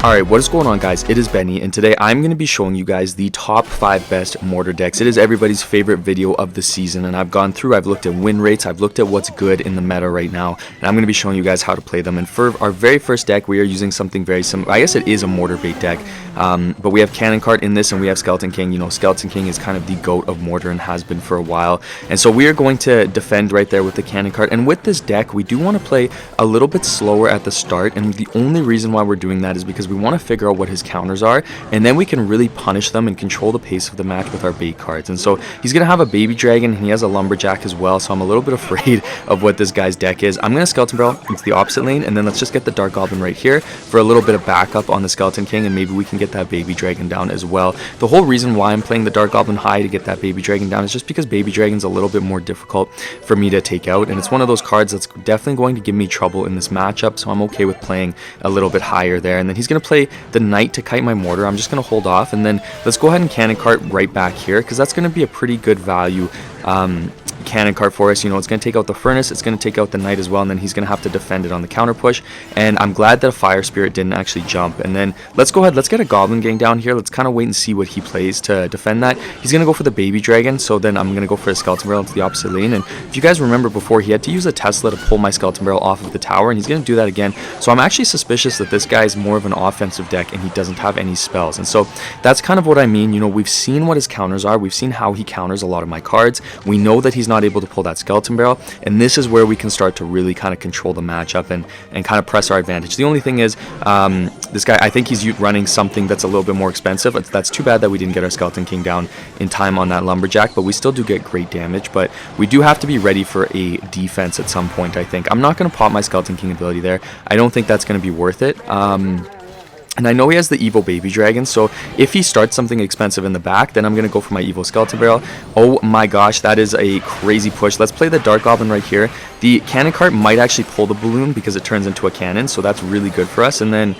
Alright, what is going on, guys? It is Benny, and today I'm going to be showing you guys the top 5 best mortar decks. It is everybody's favorite video of the season, and I've gone through, I've looked at win rates, I've looked at what's good in the meta right now, and I'm going to be showing you guys how to play them. And for our very first deck, we are using something very similar. I guess it is a Mortarbait deck, but we have Cannon Cart in this, and we have Skeleton King. You know, Skeleton King is kind of the GOAT of Mortar and has been for a while, and so we are going to defend right there with the Cannon Cart. And with this deck, we do want to play a little bit slower at the start, and the only reason why we're doing that is because we want to figure out what his counters are, and then we can really punish them and control the pace of the match with our bait cards. And so he's gonna have a baby dragon, and he has a lumberjack as well, so I'm a little bit afraid of what this guy's deck is. I'm gonna skeleton barrel into the opposite lane, and then let's just get the dark goblin right here for a little bit of backup on the skeleton king, and maybe we can get that baby dragon down as well. The whole reason why I'm playing the dark goblin high to get that baby dragon down is just because baby dragon's a little bit more difficult for me to take out, and it's one of those cards that's definitely going to give me trouble in this matchup, so I'm okay with playing a little bit higher there. And then he's gonna play the knight to kite my mortar. I'm just going to hold off, and then let's go ahead and cannon cart right back here, because that's going to be a pretty good value cannon cart for us. You know, it's going to take out the furnace, it's going to take out the knight as well, and then he's going to have to defend it on the counter push. And I'm glad that a fire spirit didn't actually jump. And then let's go ahead, let's get a goblin gang down here. Let's kind of wait and see what he plays to defend that. He's going to go for the baby dragon, so then I'm going to go for a skeleton barrel into the opposite lane. And if you guys remember before, he had to use a Tesla to pull my skeleton barrel off of the tower, and he's going to do that again. So I'm actually suspicious that this guy is more of an offensive deck and he doesn't have any spells. And so that's kind of what I mean. You know, we've seen what his counters are, we've seen how he counters a lot of my cards, we know that he's not able to pull that skeleton barrel, and this is where we can start to really kind of control the matchup and kind of press our advantage. The only thing is, this guy, I think he's running something that's a little bit more expensive. That's too bad that we didn't get our skeleton king down in time on that lumberjack, but we still do get great damage. But we do have to be ready for a defense at some point, I think. I'm not going to pop my skeleton king ability there. I don't think that's going to be worth it. And I know he has the evil baby dragon, so if he starts something expensive in the back, then I'm going to go for my evil skeleton barrel. Oh my gosh, that is a crazy push. Let's play the dark goblin right here. The cannon cart might actually pull the balloon because it turns into a cannon, so that's really good for us. And then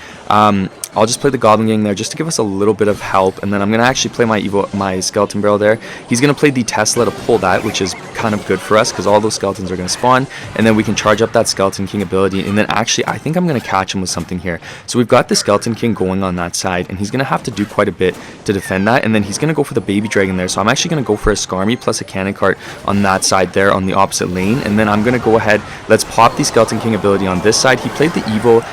I'll just play the goblin gang there just to give us a little bit of help, and then I'm going to actually play my skeleton barrel there. He's going to play the Tesla to pull that, which is kind of good for us because all those skeletons are going to spawn, and then we can charge up that skeleton king ability. And then actually I think I'm going to catch him with something here. So we've got the skeleton king going on that side, and he's going to have to do quite a bit to defend that, and then he's going to go for the baby dragon there. So I'm actually going to go for a Skarmy plus a cannon cart on that side there on the opposite lane, and then I'm going to go ahead, let's pop the skeleton king ability on this side. He played the evil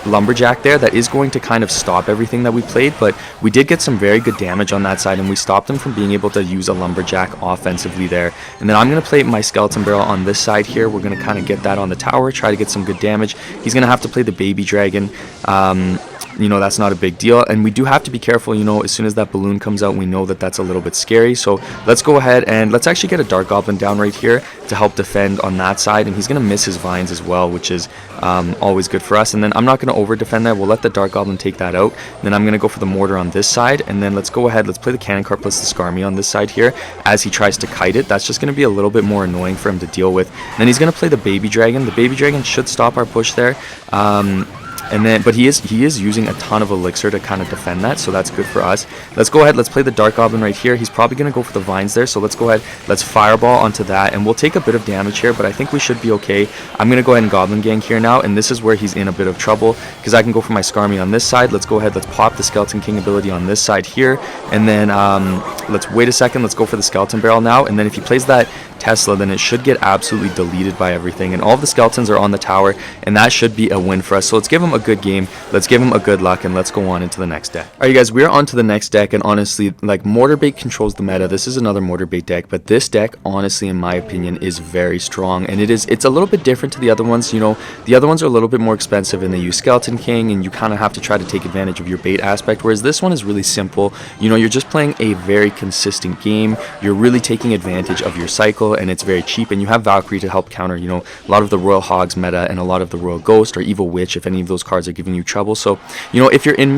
lumberjack there. That is going to kind of stop everything that we played, but we did get some very good damage on that side, and we stopped him from being able to use a lumberjack offensively there. And then I'm going to play my skeleton barrel on this side here. We're going to kind of get that on the tower, try to get some good damage. He's going to have to play the baby dragon. You know, that's not a big deal, and we do have to be careful. You know, as soon as that balloon comes out, we know that that's a little bit scary. So let's go ahead and let's actually get a dark goblin down right here to help defend on that side, and he's going to miss his vines as well, which is always good for us. And then I'm not going to over defend that. We'll let the dark goblin take that out. And then I'm going to go for the mortar on this side, and then let's go ahead, let's play the cannon cart plus the Skarmy on this side here as he tries to kite it. That's just going to be a little bit more annoying for him to deal with. And then he's going to play the baby dragon. The baby dragon should stop our push there. And then, but he is using a ton of elixir to kind of defend that, so that's good for us. Let's go ahead, let's play the dark goblin right here. He's probably going to go for the vines there, so let's go ahead, let's fireball onto that, and we'll take a bit of damage here, but I think we should be okay. I'm going to go ahead and goblin gang here now, and this is where he's in a bit of trouble, because I can go for my Skarmy on this side. Let's go ahead, let's pop the skeleton king ability on this side here, and then let's wait a second, let's go for the skeleton barrel now, and then if he plays that Tesla, then it should get absolutely deleted by everything, and all of the skeletons are on the tower, and that should be a win for us. So let's give him a good game, let's give him a good luck, and let's go on into the next deck. Alright guys, we're on to the next deck, and honestly, like, Mortarbait controls the meta. This is another Mortarbait deck, but this deck, honestly, in my opinion, is very strong, and it's a little bit different to the other ones. You know, the other ones are a little bit more expensive, and they use skeleton king, and you kind of have to try to take advantage of your bait aspect, whereas this one is really simple. You know, you're just playing a very consistent game, you're really taking advantage of your cycle, and it's very cheap, and you have Valkyrie to help counter, you know, a lot of the Royal Hogs meta and a lot of the Royal Ghost or Evil Witch if any of those cards are giving you trouble. So, you know, if you're in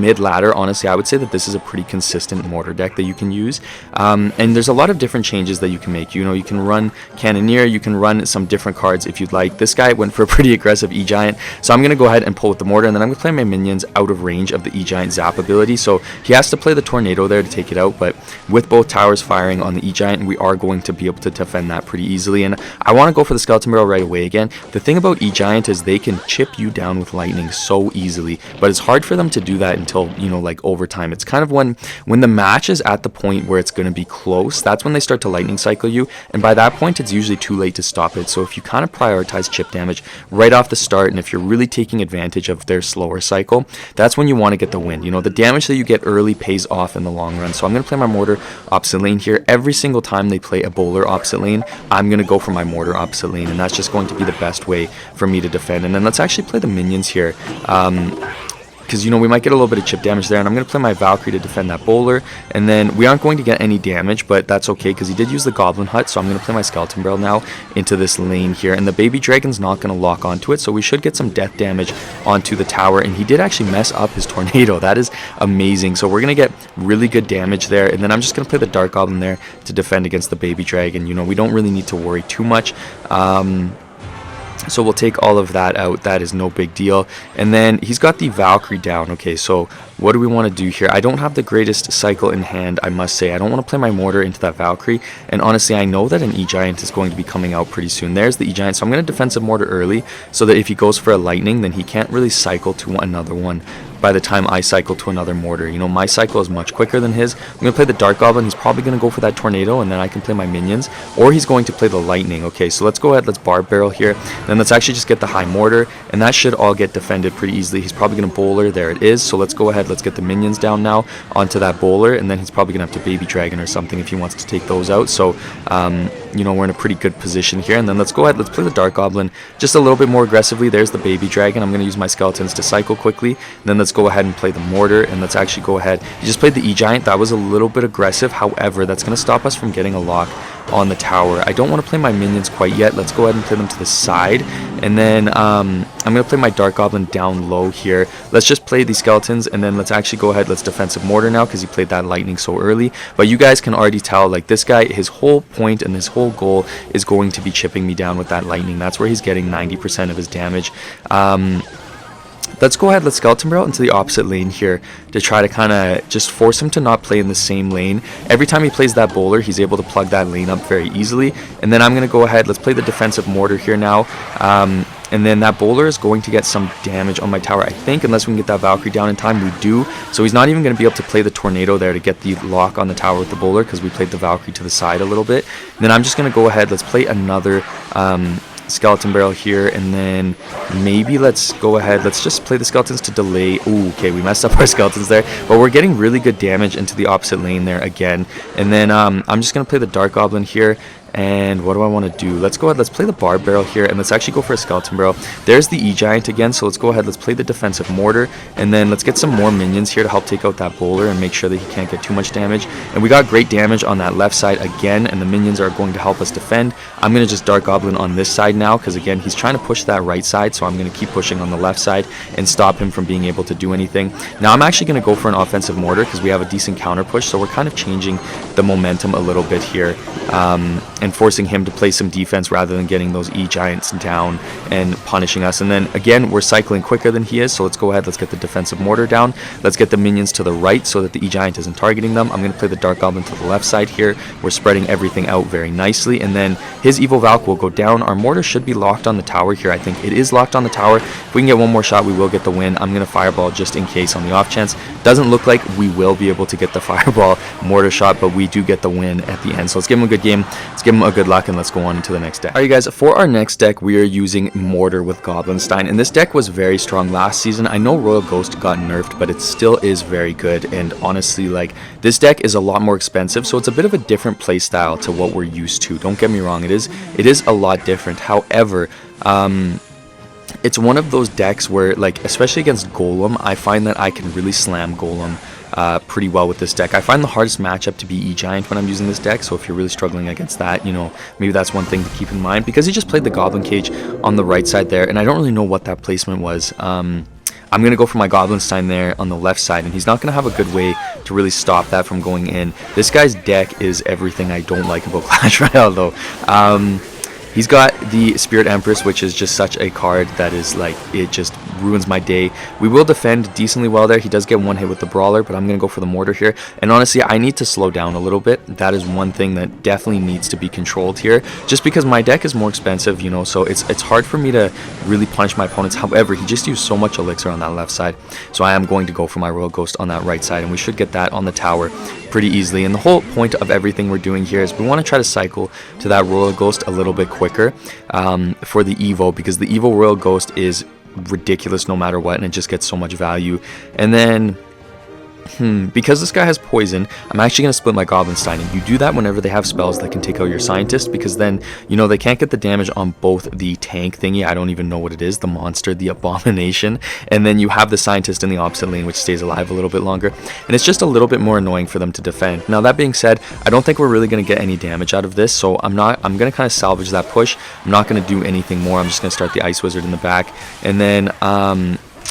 mid ladder, honestly, I would say that this is a pretty consistent mortar deck that you can use. And there's a lot of different changes that you can make. You know, you can run Cannoneer, you can run some different cards if you'd like. This guy went for a pretty aggressive E-Giant, so I'm going to go ahead and pull with the mortar, and then I'm going to play my minions out of range of the E-Giant zap ability. So he has to play the tornado there to take it out, but with both towers firing on the E-Giant, we are going to be able to defend that pretty easily. And I want to go for the skeleton barrel right away again. The thing about E-Giant is they can chip you down with with lightning so easily, but it's hard for them to do that until, you know, like overtime. It's kind of when the match is at the point where it's going to be close, that's when they start to lightning cycle you, and by that point it's usually too late to stop it. So if you kind of prioritize chip damage right off the start, and if you're really taking advantage of their slower cycle, that's when you want to get the win. You know, the damage that you get early pays off in the long run. So I'm going to play my mortar opposite lane here. Every single time they play a bowler opposite lane, I'm going to go for my mortar opposite lane, and that's just going to be the best way for me to defend. And then let's actually play the minions here, because, you know, we might get a little bit of chip damage there, and I'm going to play my Valkyrie to defend that bowler, and then we aren't going to get any damage, but that's okay because he did use the Goblin Hut, so I'm going to play my Skeleton Barrel now into this lane here, and the Baby Dragon's not going to lock onto it, so we should get some death damage onto the tower, and he did actually mess up his Tornado. That is amazing, so we're going to get really good damage there, and then I'm just going to play the Dark Goblin there to defend against the Baby Dragon. You know, we don't really need to worry too much. So we'll take all of that out. That is no big deal. And then he's got the Valkyrie down. Okay, so what do we want to do here? I don't have the greatest cycle in hand, I must say. I don't want to play my mortar into that Valkyrie. And honestly, I know that an E-Giant is going to be coming out pretty soon. There's the E-Giant. So I'm going to defensive mortar early so that if he goes for a lightning, then he can't really cycle to another one by the time I cycle to another mortar. You know, my cycle is much quicker than his. I'm going to play the Dark Goblin. He's probably going to go for that Tornado, and then I can play my minions. Or he's going to play the Lightning. Okay, so let's go ahead. Let's Barb Barrel here. Then let's actually just get the High Mortar, and that should all get defended pretty easily. He's probably going to Bowler. There it is. So let's go ahead. Let's get the minions down now onto that Bowler, and then he's probably going to have to Baby Dragon or something if he wants to take those out. So, you know, we're in a pretty good position here. And then let's go ahead. Let's play the Dark Goblin just a little bit more aggressively. There's the Baby Dragon. I'm going to use my skeletons to cycle quickly. And then let's go ahead and play the Mortar, and let's actually go ahead. He just played the E-Giant. That was a little bit aggressive. However, that's going to stop us from getting a lock on the tower. I don't want to play my minions quite yet. Let's go ahead and play them to the side, and then I'm going to play my Dark Goblin down low here. Let's just play the skeletons, and then let's actually go ahead. Let's defensive mortar now because he played that lightning so early. But you guys can already tell, like, this guy, his whole point and his whole goal is going to be chipping me down with that lightning. That's where he's getting 90% of his damage. Let's go ahead, let's Skeleton Barrel into the opposite lane here to try to kind of just force him to not play in the same lane. Every time he plays that bowler, he's able to plug that lane up very easily. And then I'm going to go ahead, let's play the defensive mortar here now. And then that bowler is going to get some damage on my tower, I think, unless we can get that Valkyrie down in time. We do. So he's not even going to be able to play the Tornado there to get the lock on the tower with the bowler because we played the Valkyrie to the side a little bit. And then I'm just going to go ahead, let's play another Skeleton Barrel here, and then maybe let's go ahead, let's just play the skeletons to delay. Ooh, okay, we messed up our skeletons there, but we're getting really good damage into the opposite lane there again. And then I'm just gonna play the Dark Goblin here. And what do I want to do? Let's go ahead, let's play the Barb Barrel here, and let's actually go for a Skeleton Barrel. There's the E-Giant again, so let's go ahead, let's play the defensive mortar, and then let's get some more minions here to help take out that bowler and make sure that he can't get too much damage. And we got great damage on that left side again, and the minions are going to help us defend. I'm going to just Dark Goblin on this side now, because again, he's trying to push that right side, so I'm going to keep pushing on the left side and stop him from being able to do anything. Now I'm actually going to go for an offensive mortar, because we have a decent counter push, so we're kind of changing the momentum a little bit here, and forcing him to play some defense rather than getting those E-Giants down and punishing us. And then again, we're cycling quicker than he is, so let's go ahead, let's get the defensive mortar down. Let's get the minions to the right so that the E-Giant isn't targeting them. I'm going to play the Dark Goblin to the left side here. We're spreading everything out very nicely, and then his Evil Valk will go down. Our mortar should be locked on the tower here. I think it is locked on the tower. If we can get one more shot, we will get the win. I'm going to Fireball just in case on the off chance. Doesn't look like we will be able to get the Fireball mortar shot, but we do get the win at the end. So let's give him a good game. Let's give him a good luck, and let's go on to the next deck. Alright guys, for our next deck, we are using Mortar with Goblinstein, and this deck was very strong last season. I know Royal Ghost got nerfed, but it still is very good, and honestly, like, this deck is a lot more expensive, so it's a bit of a different play style to what we're used to. Don't get me wrong, it is a lot different. However, it's one of those decks where, like, especially against Golem, I find that I can really slam Golem pretty well with this deck. I find the hardest matchup to be E-Giant when I'm using this deck, so if you're really struggling against that, you know, maybe that's one thing to keep in mind, because he just played the Goblin Cage on the right side there, and I don't really know what that placement was. I'm going to go for my Goblinstein there on the left side, and he's not going to have a good way to really stop that from going in. This guy's deck is everything I don't like about Clash Royale, though. He's got the Spirit Empress, which is just such a card that is, like, it just ruins my day. We will defend decently well there. He does get one hit with the brawler, but I'm going to go for the mortar here. And honestly, I need to slow down a little bit. That is one thing that definitely needs to be controlled here, just because my deck is more expensive, you know, so it's hard for me to really punish my opponents. However, he just used so much elixir on that left side, so I am going to go for my Royal Ghost on that right side, and we should get that on the tower pretty easily. And the whole point of everything we're doing here is we want to try to cycle to that Royal Ghost a little bit quicker for the Evo, because the Evo Royal Ghost is ridiculous no matter what, and it just gets so much value. And then because this guy has poison, I'm actually going to split my Goblin Stein, and you do that whenever they have spells that can take out your Scientist, because then, you know, they can't get the damage on both the tank thingy, I don't even know what it is, the monster, the abomination, and then you have the Scientist in the opposite lane, which stays alive a little bit longer, and it's just a little bit more annoying for them to defend. Now, that being said, I don't think we're really going to get any damage out of this, so I'm going to kind of salvage that push. I'm not going to do anything more. I'm just going to start the Ice Wizard in the back, and then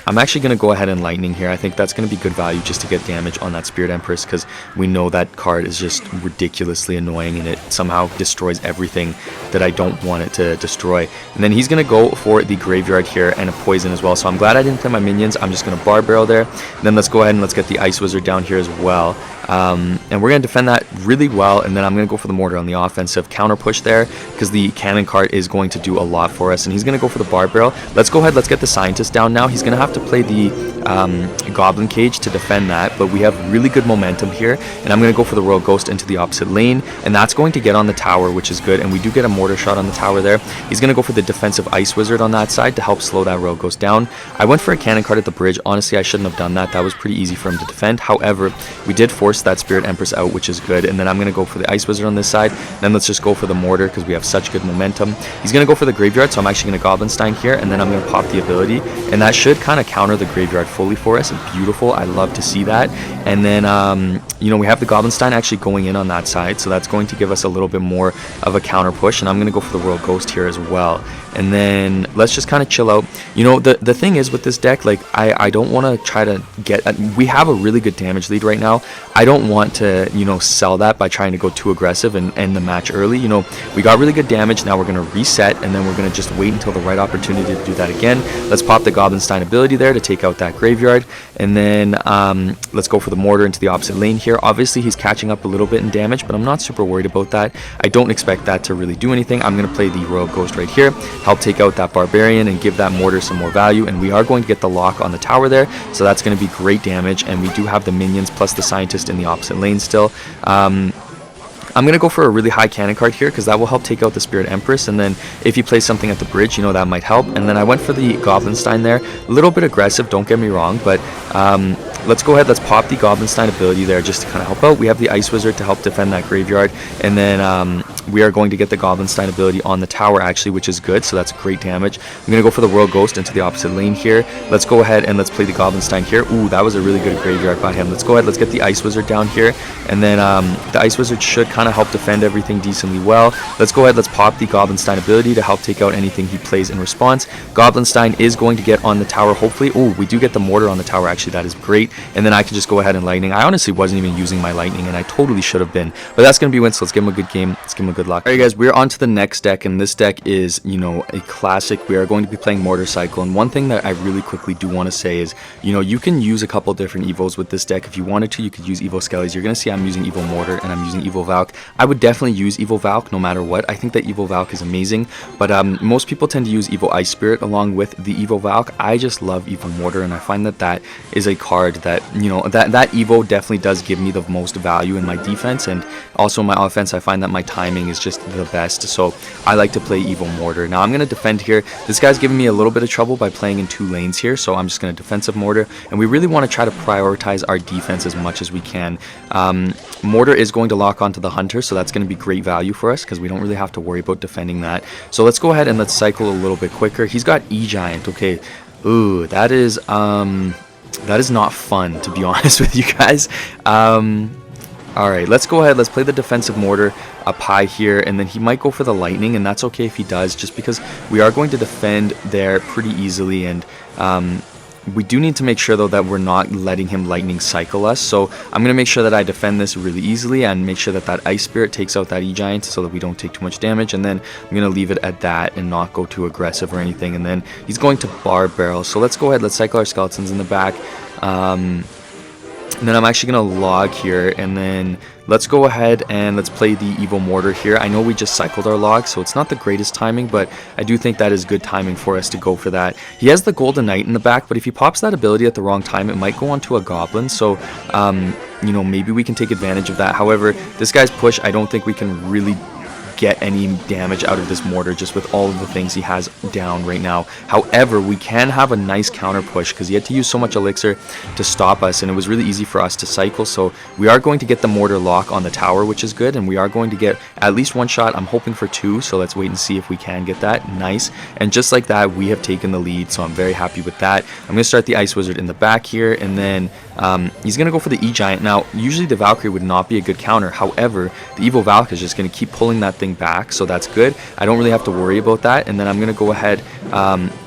I'm actually going to go ahead and Lightning here. I think that's going to be good value just to get damage on that Spirit Empress, because we know that card is just ridiculously annoying, and it somehow destroys everything that I don't want it to destroy. And then he's going to go for the Graveyard here and a Poison as well, so I'm glad I didn't play my minions. I'm just going to Bar Barrel there. And then let's go ahead and let's get the Ice Wizard down here as well. And we're going to defend that really well, and then I'm going to go for the Mortar on the offensive counter push there, because the Cannon card is going to do a lot for us, and he's going to go for the Bar Barrel. Let's go ahead, let's get the Scientist down now. He's going to have to play the Goblin Cage to defend that, but we have really good momentum here, and I'm going to go for the Royal Ghost into the opposite lane, and that's going to get on the tower, which is good, and we do get a Mortar shot on the tower there. He's going to go for the defensive Ice Wizard on that side to help slow that Royal Ghost down. I went for a Cannon card at the bridge. Honestly, I shouldn't have done that. That was pretty easy for him to defend. However, we did force that Spirit Empress out, which is good, and then I'm going to go for the Ice Wizard on this side. Then let's just go for the Mortar, because we have such good momentum. He's going to go for the Graveyard, so I'm actually going to Goblin Stein here, and then I'm going to pop the ability, and that should kind of counter the Graveyard fully for us. Beautiful. I love to see that. And then you know, we have the Goblin Stein actually going in on that side, so that's going to give us a little bit more of a counter push, and I'm going to go for the Royal Ghost here as well. And then let's just kind of chill out. You know, the thing is with this deck, like, I don't want to try to get we have a really good damage lead right now. I don't want to, you know, sell that by trying to go too aggressive and end the match early. You know, we got really good damage. Now we're going to reset, and then we're going to just wait until the right opportunity to do that again. Let's pop the Goblin Stein ability there to take out that Graveyard, and then let's go for the Mortar into the opposite lane here. Obviously, he's catching up a little bit in damage, but I'm not super worried about that. I don't expect that to really do anything. I'm going to play the Royal Ghost right here, help take out that Barbarian and give that Mortar some more value, and we are going to get the lock on the tower there, so that's going to be great damage, and we do have the minions plus the Scientist in the opposite lane still. I'm going to go for a really high Cannon card here, because that will help take out the Spirit Empress, and then if he plays something at the bridge, you know, that might help. And then I went for the Goblin Stein there, a little bit aggressive, don't get me wrong, but let's go ahead, let's pop the Goblin Stein ability there just to kind of help out. We have the Ice Wizard to help defend that Graveyard, and then we are going to get the Goblin Stein ability on the tower actually, which is good, so that's great damage. I'm going to go for the Royal Ghost into the opposite lane here. Let's go ahead and let's play the Goblin Stein here. Ooh, that was a really good Graveyard by him. Let's go ahead, let's get the Ice Wizard down here, and then the Ice Wizard should kind of help defend everything decently well. Let's go ahead, let's pop the Goblin Stein ability to help take out anything he plays in response. Goblin Stein is going to get on the tower, hopefully. Oh, we do get the Mortar on the tower, actually, that is great. And then I can just go ahead and Lightning. I honestly wasn't even using my Lightning, and I totally should have been, but that's going to be win, so let's give him a good game. Let's give him a good luck. Alright guys, we're on to the next deck, and this deck is, you know, a classic. We are going to be playing Mortar Cycle, and one thing that I really quickly do want to say is, you know, you can use a couple different Evos with this deck. If you wanted to, you could use Evo Skellies. You're going to see I'm using Evo Mortar, and I'm using Evo Valk. I would definitely use Evo Valk no matter what. I think that Evo Valk is amazing, but most people tend to use Evo Ice Spirit along with the Evo Valk. I just love Evo Mortar, and I find that that is a card that, you know, that Evo definitely does give me the most value in my defense, and also in my offense. I find that my timing is just the best, so I like to play Evo Mortar. Now I'm going to defend here. This guy's giving me a little bit of trouble by playing in 2 lanes here, so I'm just going to defensive Mortar, and we really want to try to prioritize our defense as much as we can. Mortar is going to lock onto the Hunter, so that's going to be great value for us, because we don't really have to worry about defending that. So let's go ahead and let's cycle a little bit quicker. He's got E-Giant. Okay. Ooh, that is not fun, to be honest with you guys. Alright, let's go ahead, let's play the defensive Mortar up high here, and then he might go for the Lightning, and that's okay if he does, just because we are going to defend there pretty easily, and We do need to make sure though that we're not letting him lightning cycle us, so I'm going to make sure that I defend this really easily and make sure that that Ice Spirit takes out that E-Giant so that we don't take too much damage, and then I'm going to leave it at that and not go too aggressive or anything. And then he's going to Barb Barrel, so let's go ahead, let's cycle our skeletons in the back. And then I'm actually going to log here, and then let's go ahead and let's play the Evil Mortar here. I know we just cycled our log, so it's not the greatest timing, but I do think that is good timing for us to go for that. He has the Golden Knight in the back, but if he pops that ability at the wrong time, it might go onto a Goblin, so, you know, maybe we can take advantage of that. However, this guy's push, I don't think we can really get any damage out of this Mortar just with all of the things he has down right now. However, we can have a nice counter push because he had to use so much elixir to stop us, and it was really easy for us to cycle. So we are going to get the Mortar lock on the tower, which is good, and we are going to get at least one shot. I'm hoping for two, so let's wait and see if we can get that. Nice. And just like that, we have taken the lead, so I'm very happy with that. I'm going to start the Ice Wizard in the back here, and then he's going to go for the E-Giant. Now, usually the Valkyrie would not be a good counter. However, the Evil Valk is just going to keep pulling that thing back, so that's good. I don't really have to worry about that. And then I'm going to go ahead.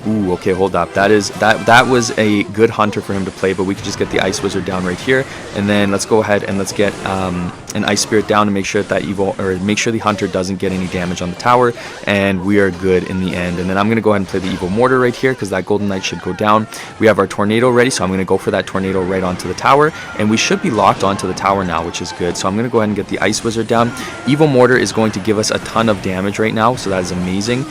Ooh, okay, hold up. That was a good hunter for him to play, but we could just get the Ice Wizard down right here. And then let's go ahead and let's get an Ice Spirit down to make sure that make sure the hunter doesn't get any damage on the tower, and we are good in the end. And then I'm going to go ahead and play the Evil Mortar right here because that Golden Knight should go down. We have our Tornado ready, so I'm going to go for that Tornado right onto the tower, and we should be locked onto the tower now, which is good. So I'm going to go ahead and get the Ice Wizard down. Evil Mortar is going to give us a ton of damage right now, so that is amazing.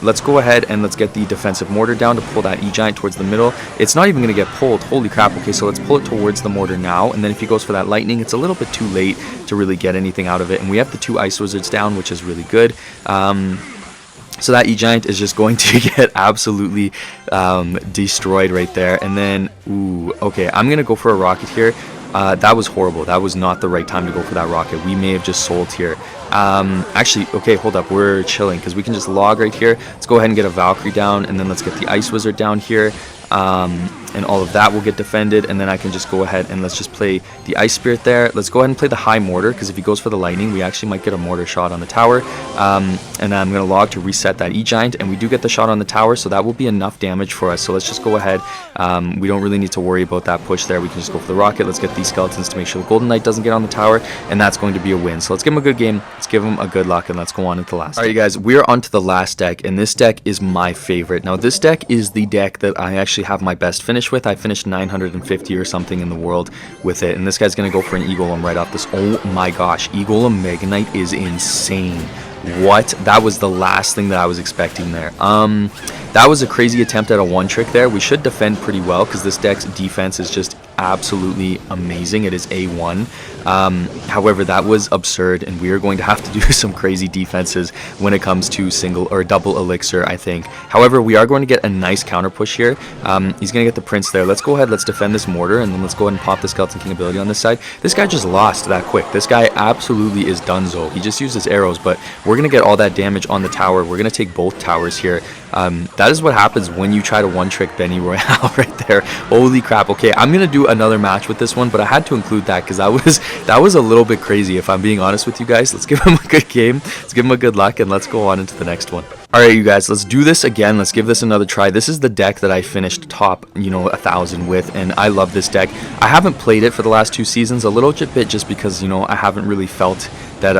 Let's go ahead and let's get the Defensive Mortar down to pull that E-Giant towards the middle. It's not even going to get pulled. Holy crap. Okay, so let's pull it towards the Mortar now, and then if he goes for that Lightning, it's a little bit too late to really get anything out of it, and we have the two Ice Wizards down, which is really good. So that E-Giant is just going to get absolutely destroyed right there. And then, ooh, okay, I'm going to go for a rocket here. That was horrible. That was not the right time to go for that rocket. We may have just sold here. Actually, okay, hold up. We're chilling because we can just log right here. Let's go ahead and get a Valkyrie down, and then let's get the Ice Wizard down here. And all of that will get defended, and then I can just go ahead and let's just play the Ice Spirit there. Let's go ahead and play the High Mortar, because if he goes for the Lightning, we actually might get a Mortar shot on the tower. And then I'm going to log to reset that E-Giant, and we do get the shot on the tower, so that will be enough damage for us. So let's just go ahead. We don't really need to worry about that push there. We can just go for the rocket. Let's get these skeletons to make sure the Golden Knight doesn't get on the tower, and that's going to be a win. So let's give him a good game. Let's give him a good luck, and let's go on into the last. All right, you guys, we are on to the last deck, and this deck is my favorite. Now, this deck is the deck that I actually have my best finish with. I finished 950 or something in the world with it, and this guy's gonna go for an E-Golem right off this. Oh my gosh, E-Golem Mega Knight is insane. What? That was the last thing that I was expecting there. That was a crazy attempt at a one trick there. We should defend pretty well because this deck's defense is just absolutely amazing. It is A1. However, that was absurd, and we are going to have to do some crazy defenses when it comes to single or double elixir, I think. However, we are going to get a nice counter push here. He's going to get the Prince there. Let's go ahead, let's defend this Mortar, and then let's go ahead and pop the Skeleton King ability on this side. This guy just lost that quick. This guy absolutely is donezo. He just used his arrows, but we're going to get all that damage on the tower. We're going to take both towers here. That is what happens when you try to one-trick Benny Royale right there. Holy crap. Okay, I'm going to do another match with this one, but I had to include that because that was a little bit crazy, if I'm being honest with you guys. Let's give him a good game. Let's give him a good luck, and let's go on into the next one. Alright, you guys, let's do this again. Let's give this another try. This is the deck that I finished top, 1,000 with, and I love this deck. I haven't played it for the last 2 seasons, a little bit just because, I haven't really felt that,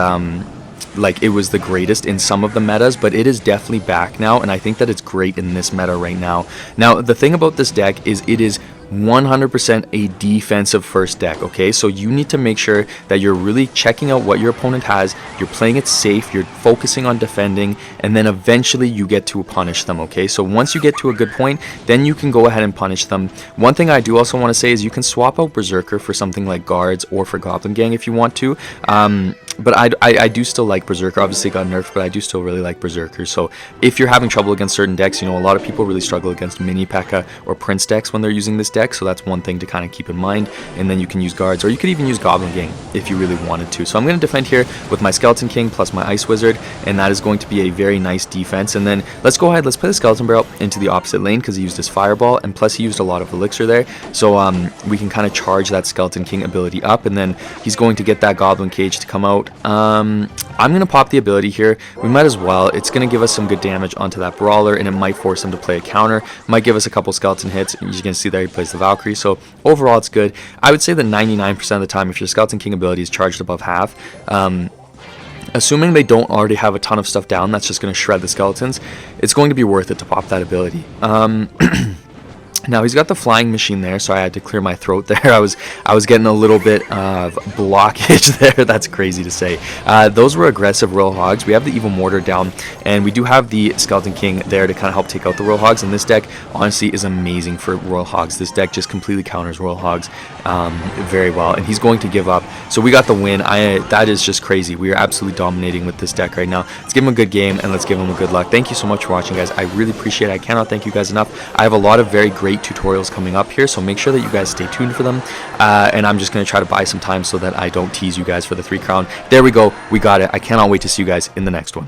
like it was the greatest in some of the metas, but it is definitely back now, and I think that it's great in this meta right now. Now, the thing about this deck is it is 100% a defensive first deck, okay? So you need to make sure that you're really checking out what your opponent has, you're playing it safe, you're focusing on defending, and then eventually you get to punish them, okay? So once you get to a good point, then you can go ahead and punish them. One thing I do also want to say is you can swap out Berserker for something like Guards or for Goblin Gang if you want to, but I do still like Berserker. Obviously got nerfed, but I do still really like Berserker. So if you're having trouble against certain decks, a lot of people really struggle against Mini P.E.K.K.A. or Prince decks when they're using this deck, so that's one thing to kind of keep in mind. And then you can use Guards, or you could even use Goblin Gang if you really wanted to. So I'm going to defend here with my Skeleton King plus my Ice Wizard, and that is going to be a very nice defense. And then let's go ahead, let's play the Skeleton Barrel into the opposite lane because he used his Fireball, and plus he used a lot of Elixir there, so we can kind of charge that Skeleton King ability up, and then he's going to get that Goblin Cage to come out. out. I'm going to pop the ability here. We might as well. It's going to give us some good damage onto that brawler, and it might force him to play a counter. Might give us a couple skeleton hits. You're going to see there he plays the Valkyrie. So overall, it's good. I would say that 99% of the time, if your Skeleton King ability is charged above half, assuming they don't already have a ton of stuff down that's just going to shred the skeletons, it's going to be worth it to pop that ability. Now he's got the flying machine there, so I had to clear my throat there. I was getting a little bit of blockage there. That's crazy to say. Those were aggressive Royal Hogs. We have the evil Mortar down, and we do have the Skeleton King there to kind of help take out the Royal Hogs. And this deck honestly is amazing for Royal Hogs. This deck just completely counters Royal Hogs very well, and he's going to give up. So we got the win. That is just crazy. We are absolutely dominating with this deck right now. Let's give him a good game, and let's give him a good luck. Thank you so much for watching, guys. I really appreciate it. I cannot thank you guys enough. I have a lot of very great tutorials coming up here, so make sure that you guys stay tuned for them, and I'm just going to try to buy some time so that I don't tease you guys for the 3 crown. There we go, we got it. I cannot wait to see you guys in the next one.